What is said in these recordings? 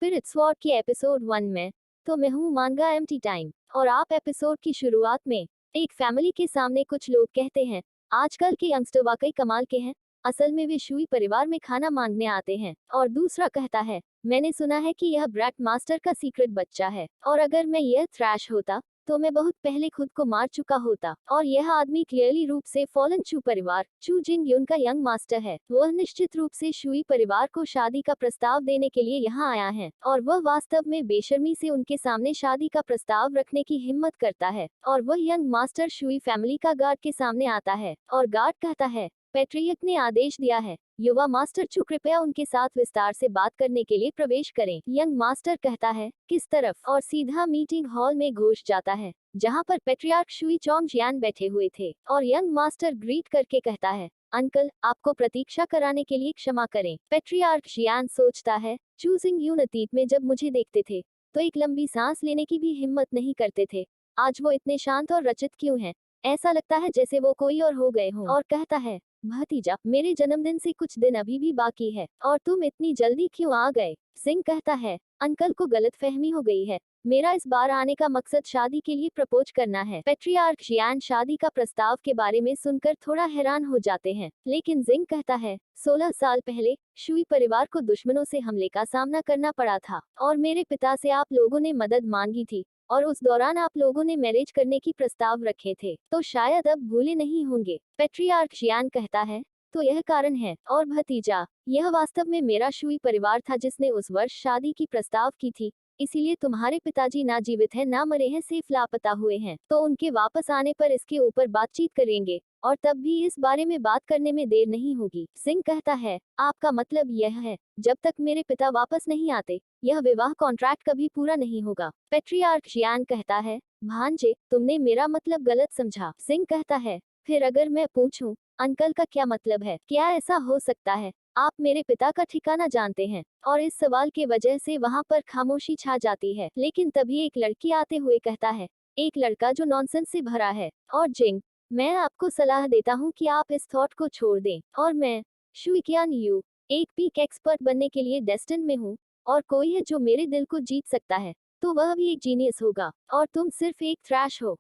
Spirit sword की episode 1 में। तो मैं हूँ मांगा एम्प्टी टाइम और आप एपिसोड की शुरुआत में एक फैमिली के सामने कुछ लोग कहते हैं, आजकल के यंगस्टर वाकई कमाल के हैं। असल में वे शुई परिवार में खाना मांगने आते हैं। और दूसरा कहता है, मैंने सुना है कि यह ब्रैट मास्टर का सीक्रेट बच्चा है और अगर मैं यह थ्रैश होता तो मैं बहुत पहले खुद को मार चुका होता। और यह आदमी क्लियरली रूप से फॉलन चू परिवार चू जिंग युन का यंग मास्टर है। वह निश्चित रूप से शुई परिवार को शादी का प्रस्ताव देने के लिए यहाँ आया है और वह वास्तव में बेशर्मी से उनके सामने शादी का प्रस्ताव रखने की हिम्मत करता है। और वह यंग मास्टर शुई फैमिली का गार्ड के सामने आता है और गार्ड कहता है, पेट्रियक ने आदेश दिया है, युवा मास्टर चू कृपया उनके साथ विस्तार से बात करने के लिए प्रवेश करें। यंग मास्टर कहता है, किस तरफ, और सीधा मीटिंग हॉल में घुस जाता है जहां पर पेट्रियार्क शुई चोंग जियान बैठे हुए थे। और यंग मास्टर ग्रीट करके कहता है, अंकल आपको प्रतीक्षा कराने के लिए क्षमा करें। पेट्रियार्क जियान सोचता है, चू जिंग यून अतीत में जब मुझे देखते थे तो एक लंबी सांस लेने की भी हिम्मत नहीं करते थे। आज वो इतने शांत और रचित क्यों हैं? ऐसा लगता है जैसे वो कोई और हो गए हों। और कहता है, भतीजा मेरे जन्मदिन से कुछ दिन अभी भी बाकी है और तुम इतनी जल्दी क्यों आ गए? सिंह कहता है, अंकल को गलतफहमी हो गई है, मेरा इस बार आने का मकसद शादी के लिए प्रपोज करना है। पेट्रियार्क जियान शादी का प्रस्ताव के बारे में सुनकर थोड़ा हैरान हो जाते हैं, लेकिन जिंग कहता है, 16 साल पहले शुई परिवार को दुश्मनों से हमले का सामना करना पड़ा था और मेरे पिता से आप लोगों ने मदद मांगी थी और उस दौरान आप लोगों ने मैरिज करने की प्रस्ताव रखे थे, तो शायद अब भूले नहीं होंगे। पेट्रियार्क जियान कहता है, तो यह कारण है। और भतीजा, यह वास्तव में मेरा शुई परिवार था जिसने उस वर्ष शादी की प्रस्ताव की थी, इसीलिए तुम्हारे पिताजी ना जीवित हैं ना मरे हैं, सिर्फ लापता हुए हैं। तो उनके वापस आने पर इसके ऊपर बातचीत करेंगे और तब भी इस बारे में बात करने में देर नहीं होगी। सिंह कहता है, आपका मतलब यह है, जब तक मेरे पिता वापस नहीं आते यह विवाह कॉन्ट्रैक्ट कभी पूरा नहीं होगा। पेट्रियार्क जियान कहता है, भांजे तुमने मेरा मतलब गलत समझा। सिंह कहता है, फिर अगर मैं पूछूं, अंकल का क्या मतलब है? क्या ऐसा हो सकता है आप मेरे पिता का ठिकाना जानते हैं? और इस सवाल के वजह से वहां पर खामोशी छा जाती है। लेकिन तभी एक लड़की आते हुए कहता है, एक लड़का जो नॉनसेंस से भरा है। और जिंग, मैं आपको सलाह देता हूँ कि आप इस थॉट को छोड़ दें। और मैं शुइकियान यू एक पीक एक्सपर्ट बनने के लिए डेस्टिन में हूँ और कोई है जो मेरे दिल को जीत सकता है तो वह भी एक जीनियस होगा और तुम सिर्फ एक थ्रैश हो।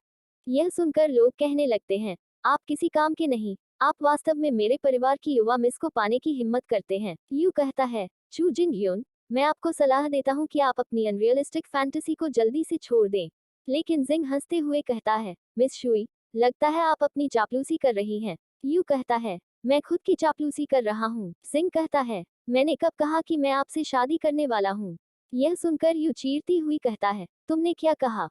यह सुनकर लोग कहने लगते हैं, आप किसी काम के नहीं, आप वास्तव में मेरे परिवार की युवा मिस को पाने की हिम्मत करते हैं। यू कहता है, चू जिंग यून, मैं आपको सलाह देता हूँ कि आप अपनी अनरियलिस्टिक फैंटेसी को जल्दी से छोड़ दें। लेकिन जिंग हंसते हुए कहता है, मिस शुई, लगता है आप अपनी चापलूसी कर रही हैं। यू कहता है, मैं खुद की चापलूसी कर रहा हूँ। सिंह कहता है, मैंने कब कहा कि मैं आपसे शादी करने वाला हूँ? यह सुनकर यू चीरती हुई कहता है, तुमने क्या कहा?